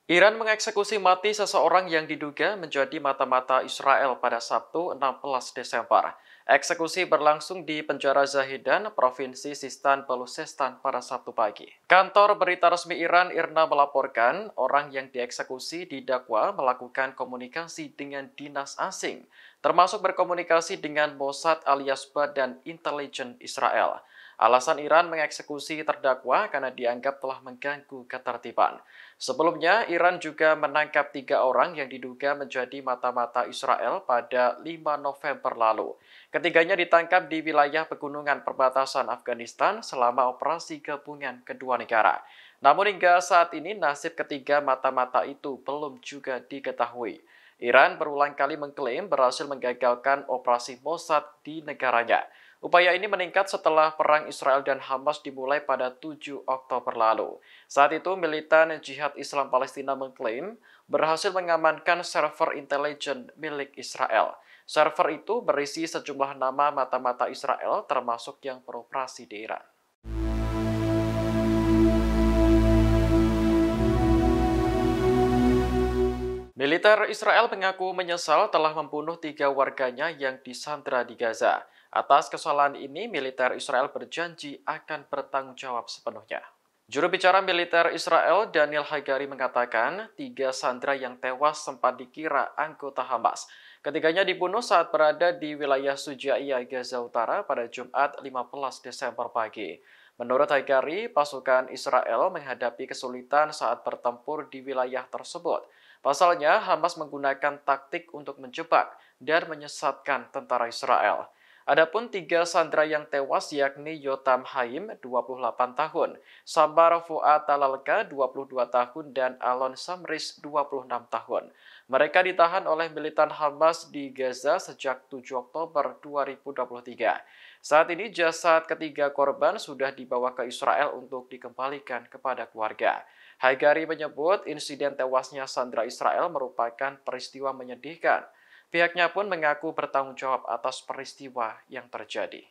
Iran mengeksekusi mati seseorang yang diduga menjadi mata-mata Israel pada Sabtu 16 Desember. Eksekusi berlangsung di penjara Zahedan, Provinsi Sistan Baluchestan pada Sabtu pagi. Kantor berita resmi Iran IRNA melaporkan orang yang dieksekusi didakwa melakukan komunikasi dengan dinas asing, termasuk berkomunikasi dengan Mossad alias Badan Intelijen Israel. Alasan Iran mengeksekusi terdakwa karena dianggap telah mengganggu ketertiban. Sebelumnya, Iran juga menangkap 3 orang yang diduga menjadi mata-mata Israel pada 5 November lalu. Ketiganya ditangkap di wilayah pegunungan perbatasan Afghanistan selama operasi gabungan kedua negara. Namun hingga saat ini nasib ketiga mata-mata itu belum juga diketahui. Iran berulang kali mengklaim berhasil menggagalkan operasi Mossad di negaranya. Upaya ini meningkat setelah perang Israel dan Hamas dimulai pada 7 Oktober lalu. Saat itu, militan Jihad Islam Palestina mengklaim berhasil mengamankan server intelijen milik Israel. Server itu berisi sejumlah nama mata-mata Israel termasuk yang beroperasi di Iran. Militer Israel mengaku menyesal telah membunuh 3 warganya yang disandra di Gaza. Atas kesalahan ini, militer Israel berjanji akan bertanggung jawab sepenuhnya. Juru bicara militer Israel, Daniel Hagari, mengatakan 3 sandera yang tewas sempat dikira anggota Hamas. Ketiganya dibunuh saat berada di wilayah Sujaiyah, Gaza Utara pada Jumat 15 Desember pagi. Menurut Hagari, pasukan Israel menghadapi kesulitan saat bertempur di wilayah tersebut. Pasalnya, Hamas menggunakan taktik untuk menjebak dan menyesatkan tentara Israel. Adapun 3 sandera yang tewas yakni Yotam Haim, 28 tahun, Sabar Fuad Talalka, 22 tahun, dan Alon Samris, 26 tahun. Mereka ditahan oleh militan Hamas di Gaza sejak 7 Oktober 2023. Saat ini jasad ketiga korban sudah dibawa ke Israel untuk dikembalikan kepada keluarga. Hagari menyebut insiden tewasnya sandera Israel merupakan peristiwa menyedihkan. Pihaknya pun mengaku bertanggung jawab atas peristiwa yang terjadi.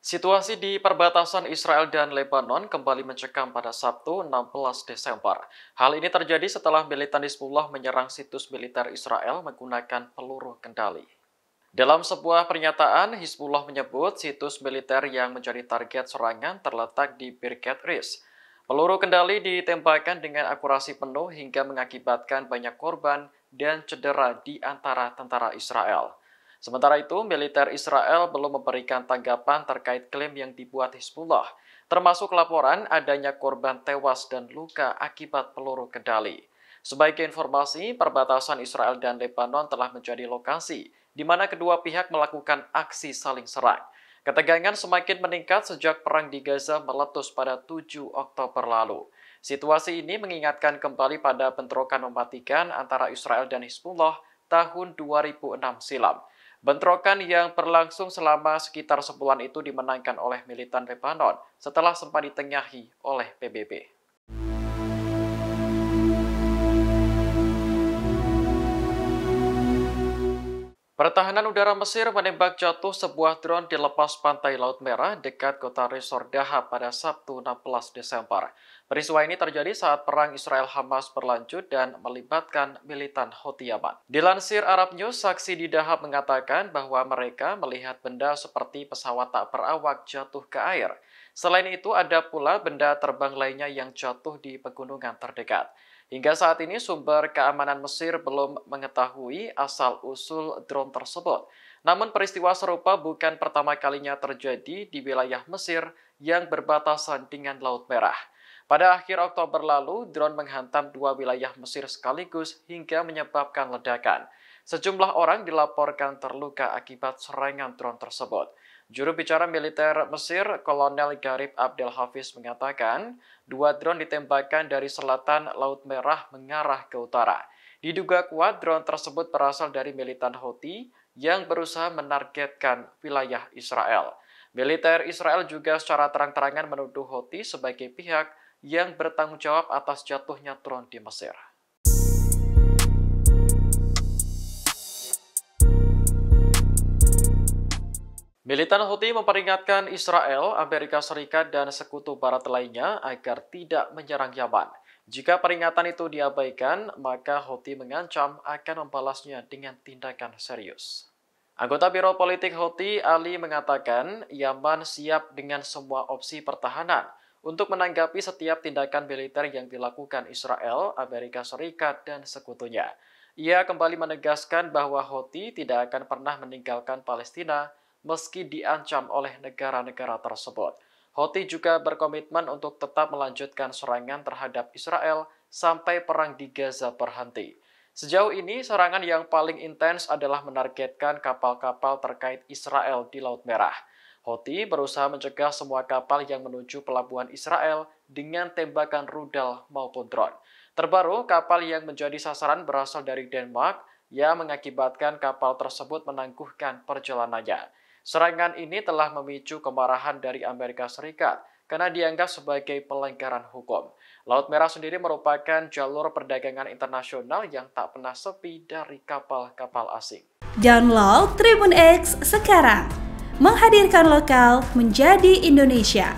Situasi di perbatasan Israel dan Lebanon kembali mencekam pada Sabtu 16 Desember. Hal ini terjadi setelah militan Hizbullah menyerang situs militer Israel menggunakan peluru kendali. Dalam sebuah pernyataan, Hizbullah menyebut situs militer yang menjadi target serangan terletak di Birkat Rish. Peluru kendali ditembakkan dengan akurasi penuh hingga mengakibatkan banyak korban dan cedera di antara tentara Israel. Sementara itu, militer Israel belum memberikan tanggapan terkait klaim yang dibuat Hizbullah, termasuk laporan adanya korban tewas dan luka akibat peluru kendali. Sebagai informasi, perbatasan Israel dan Lebanon telah menjadi lokasi di mana kedua pihak melakukan aksi saling serang. Ketegangan semakin meningkat sejak perang di Gaza meletus pada 7 Oktober lalu. Situasi ini mengingatkan kembali pada bentrokan mematikan antara Israel dan Hizbullah tahun 2006 silam. Bentrokan yang berlangsung selama sekitar sebulan itu dimenangkan oleh militan Lebanon setelah sempat ditengahi oleh PBB. Pertahanan udara Mesir menembak jatuh sebuah drone di lepas pantai Laut Merah dekat kota Resor Dahab pada Sabtu 16 Desember. Peristiwa ini terjadi saat perang Israel-Hamas berlanjut dan melibatkan militan Houthi Yaman. Dilansir Arab News, saksi di Dahab mengatakan bahwa mereka melihat benda seperti pesawat tak berawak jatuh ke air. Selain itu, ada pula benda terbang lainnya yang jatuh di pegunungan terdekat. Hingga saat ini sumber keamanan Mesir belum mengetahui asal-usul drone tersebut. Namun peristiwa serupa bukan pertama kalinya terjadi di wilayah Mesir yang berbatasan dengan Laut Merah. Pada akhir Oktober lalu, drone menghantam dua wilayah Mesir sekaligus hingga menyebabkan ledakan. Sejumlah orang dilaporkan terluka akibat serangan drone tersebut. Juru bicara militer Mesir, Kolonel Garib Abdel Hafiz mengatakan, dua drone ditembakkan dari selatan Laut Merah mengarah ke utara. Diduga kuat drone tersebut berasal dari militan Houthi yang berusaha menargetkan wilayah Israel. Militer Israel juga secara terang-terangan menuduh Houthi sebagai pihak yang bertanggung jawab atas jatuhnya drone di Mesir. Militan Houthi memperingatkan Israel, Amerika Serikat, dan sekutu barat lainnya agar tidak menyerang Yaman. Jika peringatan itu diabaikan, maka Houthi mengancam akan membalasnya dengan tindakan serius. Anggota Biro Politik Houthi, Ali, mengatakan Yaman siap dengan semua opsi pertahanan untuk menanggapi setiap tindakan militer yang dilakukan Israel, Amerika Serikat, dan sekutunya. Ia kembali menegaskan bahwa Houthi tidak akan pernah meninggalkan Palestina meski diancam oleh negara-negara tersebut. Houthi juga berkomitmen untuk tetap melanjutkan serangan terhadap Israel sampai perang di Gaza berhenti. Sejauh ini, serangan yang paling intens adalah menargetkan kapal-kapal terkait Israel di Laut Merah. Houthi berusaha mencegah semua kapal yang menuju pelabuhan Israel dengan tembakan rudal maupun drone. Terbaru, kapal yang menjadi sasaran berasal dari Denmark yang mengakibatkan kapal tersebut menangguhkan perjalanannya. Serangan ini telah memicu kemarahan dari Amerika Serikat karena dianggap sebagai pelanggaran hukum. Laut Merah sendiri merupakan jalur perdagangan internasional yang tak pernah sepi dari kapal-kapal asing. Download Tribun X sekarang, menghadirkan lokal menjadi Indonesia.